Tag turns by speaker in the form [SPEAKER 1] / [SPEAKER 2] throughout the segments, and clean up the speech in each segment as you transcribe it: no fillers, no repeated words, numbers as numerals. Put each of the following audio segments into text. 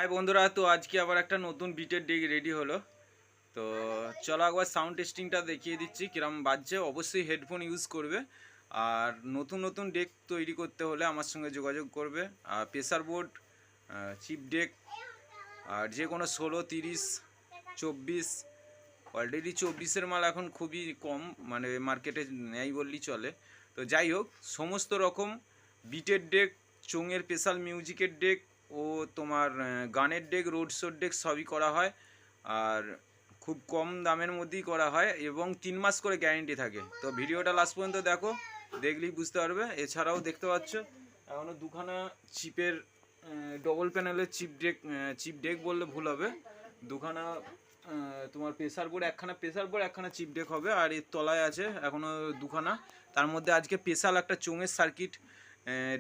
[SPEAKER 1] High বন্ধুরা, তো আজকে আবার একটা নতুন বিটের ডেক রেডি হলো। তো চলো একবার সাউন্ড টেস্টিংটা দেখিয়ে দিচ্ছি কিরম বাজছে। অবশ্যই হেডফোন ইউজ করবে। আর নতুন নতুন ডেক তৈরি করতে হলে আমার সঙ্গে যোগাযোগ করবে। আর প্রেসার বোর্ড, চিপ ডেক, আর যে কোনো 16, 30, 24, অলরেডি 24-এর মাল এখন খুবই কম, মানে মার্কেটে নেই বললেই চলে। তো যাই হোক, সমস্ত রকম বিটের ডেক, চোঙের স্পেশাল মিউজিকের ডেক ও তোমার গানের ডেক, রোড শোর ডেক সবই করা হয়। আর খুব কম দামের মধ্যেই করা হয় এবং 3 মাস করে গ্যারেন্টি থাকে। তো ভিডিওটা লাস্ট পর্যন্ত দেখো, দেখলেই বুঝতে পারবে। এছাড়াও দেখতে পাচ্ছ এখনও দুখানা চিপের ডবল প্যানেলের চিপ ডেক বললে ভুল হবে। দুখানা তোমার প্রেসার বোর্ড, একখানা প্রেসার বোর্ড, একখানা চিপ ডেক হবে। আর এর তলায় আছে এখনও দুখানা। তার মধ্যে আজকে স্পেশাল একটা চোঙের সার্কিট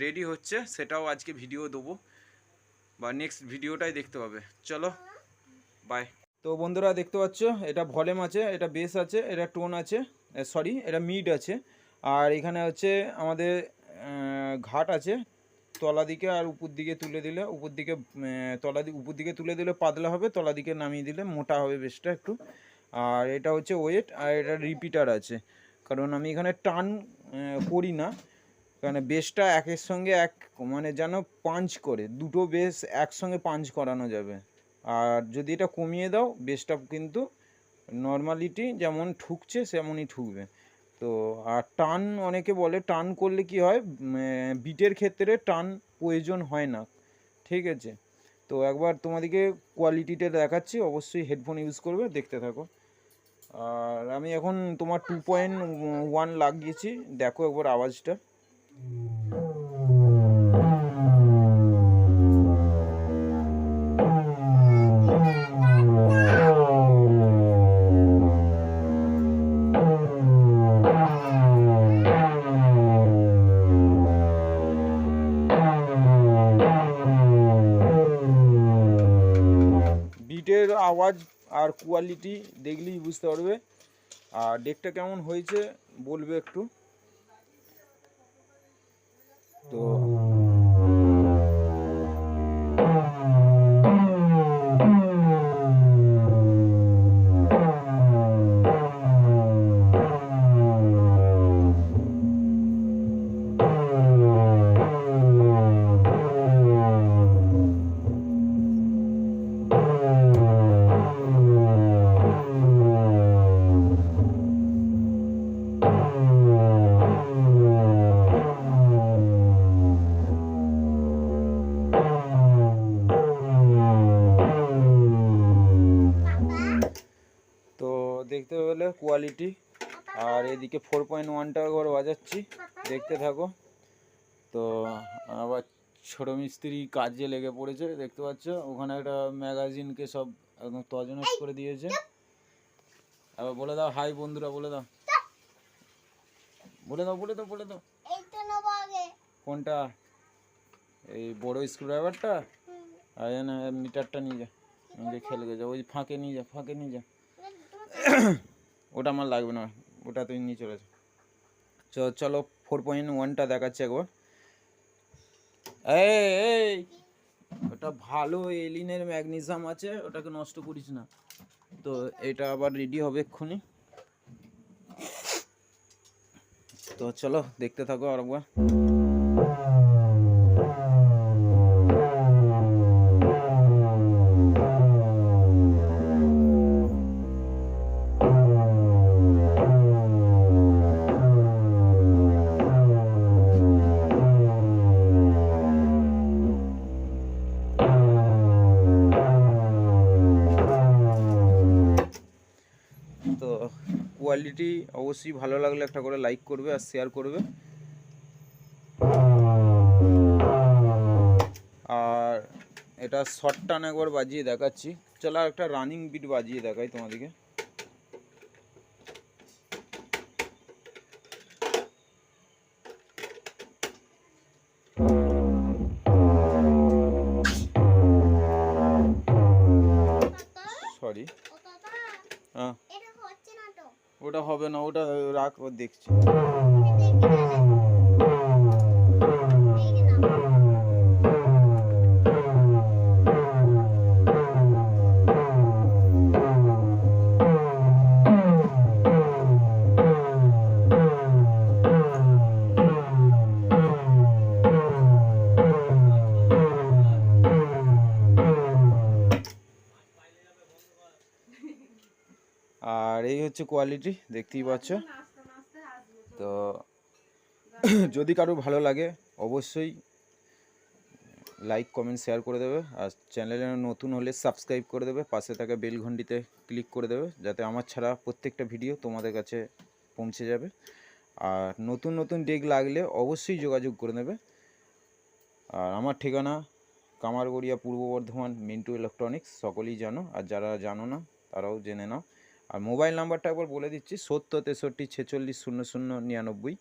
[SPEAKER 1] রেডি হচ্ছে, সেটাও আজকে ভিডিও দেবো বা নেক্সট ভিডিওটাই দেখতে পাবে। চলো বাই। তো বন্ধুরা দেখতে পাচ্ছ, এটা ভলিউম আছে, এটা বেস আছে, এটা টোন আছে, সরি এটা মিড আছে। আর এখানে হচ্ছে আমাদের ঘাট আছে তলা দিকে, আর উপর দিকে তুলে দিলে উপর দিকে উপর দিকে তুলে দিলে পাতলা হবে, তলা দিকে নামিয়ে দিলে মোটা হবে বেশটা একটু। আর এটা হচ্ছে ওয়েট, আর এটা রিপিটার আছে, কারণ আমি এখানে টান করি না, কারণ বেসটা একের সঙ্গে এক মানে যেন পাঞ্চ করে, দুটো বেস একসঙ্গে পাঞ্চ করানো যাবে। আর যদি এটা কমিয়ে দাও, বেসটা কিন্তু নর্মালিটি যেমন ঠুকছে সেমনই ঠুকবে। তো আর টান অনেকে বলে টান করলে কি হয়, বিটের ক্ষেত্রে টান প্রয়োজন হয় না, ঠিক আছে। তো একবার তোমাদেরকে কোয়ালিটিটা দেখাচ্ছি, অবশ্যই হেডফোন ইউজ করবে, দেখতে থাকো। আর আমি এখন তোমার 2.1 লাগিয়েছি, দেখো একবার আওয়াজটা। বিটের আওয়াজ আর কোয়ালিটি দেখলেই বুঝতে পারবে। আর ডেকটা কেমন হয়েছে বলবে একটু। তো দেখতে পেলে কোয়ালিটি। আর এদিকে 4.1টা করে বাজাচ্ছি, দেখতে থাকো। তো আবার ছোটো মিস্ত্রি কাজে লেগে পড়েছে, দেখতে পাচ্ছ ওখানে একটা ম্যাগাজিনকে সব একদম তছনছ করে দিয়েছে। আবার বলে দাও হাই বন্ধুরা, বলে দাও, বলে দাও, বলে দাও, বলে দাও। কোনটা? এই বড় স্ক্রুড্রাইভারটা? আর না মিটারটা নিয়ে যা, নিজে খেলে যা, ওই ফাঁকে নিয়ে যা, ফাঁকে নিয়ে যা। ওটা আমার লাগবে না, ওটা তুই নিয়ে চলে যা। চলো 4.1টা দেখাচ্ছে একবার। এই ওটা ভালো এলিনের ম্যাগনেসিয়াম আছে, ওটাকে নষ্ট করিস না। তো এটা আবার রেডি হবে এক্ষুনি। তো চলো দেখতে থাকো আর একবার। তো কোয়ালিটি অবশ্যই ভালো লাগলে একটা করে লাইক করবে আর শেয়ার করবে। আর এটা শর্ট টান একবার বাজিয়ে দেখাচ্ছি, চলো একটা রানিং বিট বাজিয়ে দেখাই তোমাদেরকে। সরি, হ্যাঁ ওটা হবে না, ওটা রাখ, ও দেখছি। এই হচ্ছে কোয়ালিটি, দেখতেই পাচ্ছ। তো যদি কারো ভালো লাগে অবশ্যই লাইক কমেন্ট শেয়ার করে দেবে, আর চ্যানেলে নতুন হলে সাবস্ক্রাইব করে দেবে, পাশে থাকা বেল ঘন্টিতে ক্লিক করে দেবে, যাতে আমার ছাড়া প্রত্যেকটা ভিডিও তোমাদের কাছে পৌঁছে যাবে। আর নতুন নতুন ডেক লাগলে অবশ্যই যোগাযোগ করে নেবে। আর আমার ঠিকানা কামারগড়িয়া, পূর্ব বর্ধমান, মিন্টু ইলেকট্রনিক্স, সকলেই জানো, আর যারা জানো না তারাও জেনে নাও। আর মোবাইল নাম্বারটা একবার বলে দিচ্ছি, 70 63 46 00 99।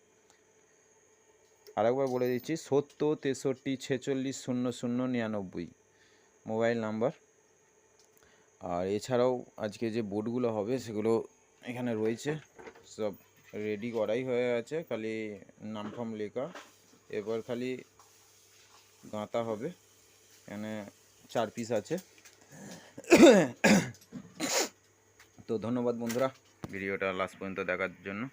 [SPEAKER 1] আরেকবার বলে দিচ্ছি, 70 63 46 00 99 মোবাইল নাম্বার। আর এছাড়াও আজকে যে বোর্ডগুলো হবে সেগুলো এখানে রয়েছে, সব রেডি করাই হয়ে আছে, খালি নাম ফাম লেখা, এবার খালি গাঁথা হবে। এখানে 4 পিস আছে। তো ধন্যবাদ বন্ধুরা ভিডিওটা লাস্ট পর্যন্ত দেখার জন্য।